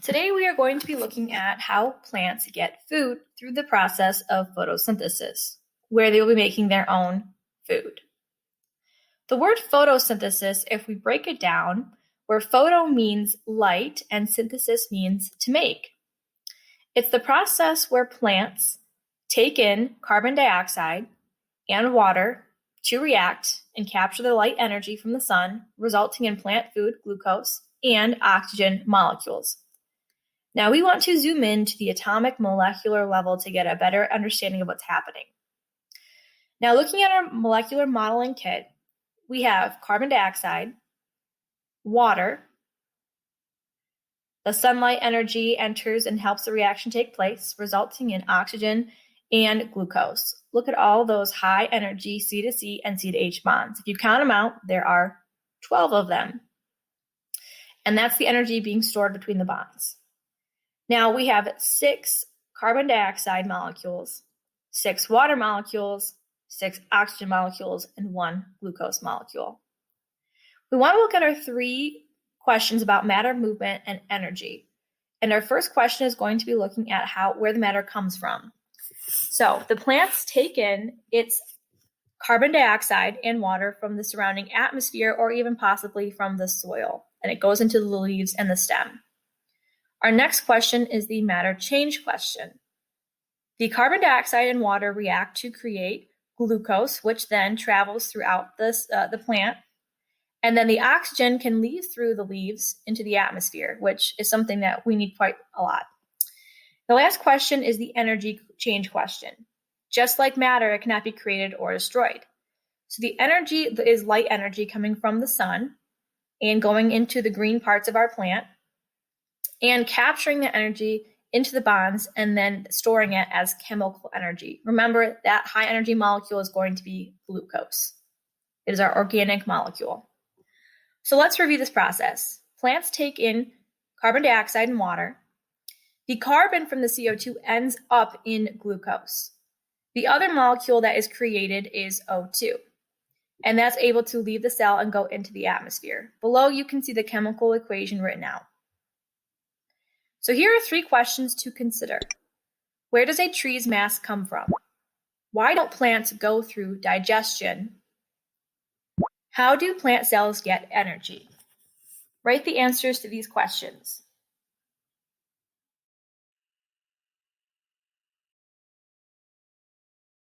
Today we are going to be looking at how plants get food through the process of photosynthesis, where they will be making their own food. The word photosynthesis, if we break it down, where photo means light and synthesis means to make. It's the process where plants take in carbon dioxide and water to react and capture the light energy from the sun, resulting in plant food, glucose, and oxygen molecules. Now we want to zoom in to the atomic molecular level to get a better understanding of what's happening. Now looking at our molecular modeling kit, we have carbon dioxide, water, the sunlight energy enters and helps the reaction take place, resulting in oxygen and glucose. Look at all those high energy C to C and C to H bonds. If you count them out, there are 12 of them. And that's the energy being stored between the bonds. Now we have 6 carbon dioxide molecules, 6 water molecules, 6 oxygen molecules, and 1 glucose molecule. We want to look at our 3 questions about matter, movement, and energy. And our first question is going to be looking at where the matter comes from. So the plants take in its carbon dioxide and water from the surrounding atmosphere or even possibly from the soil, and it goes into the leaves and the stem. Our next question is the matter change question. The carbon dioxide and water react to create glucose, which then travels throughout the plant. And then the oxygen can leave through the leaves into the atmosphere, which is something that we need quite a lot. The last question is the energy change question. Just like matter, it cannot be created or destroyed. So the energy is light energy coming from the sun and going into the green parts of our plant and capturing the energy into the bonds and then storing it as chemical energy. Remember, that high energy molecule is going to be glucose. It is our organic molecule. So let's review this process. Plants take in carbon dioxide and water. The carbon from the CO2 ends up in glucose. The other molecule that is created is O2, and that's able to leave the cell and go into the atmosphere. Below, you can see the chemical equation written out. So here are 3 questions to consider. Where does a tree's mass come from? Why don't plants go through digestion? How do plant cells get energy? Write the answers to these questions.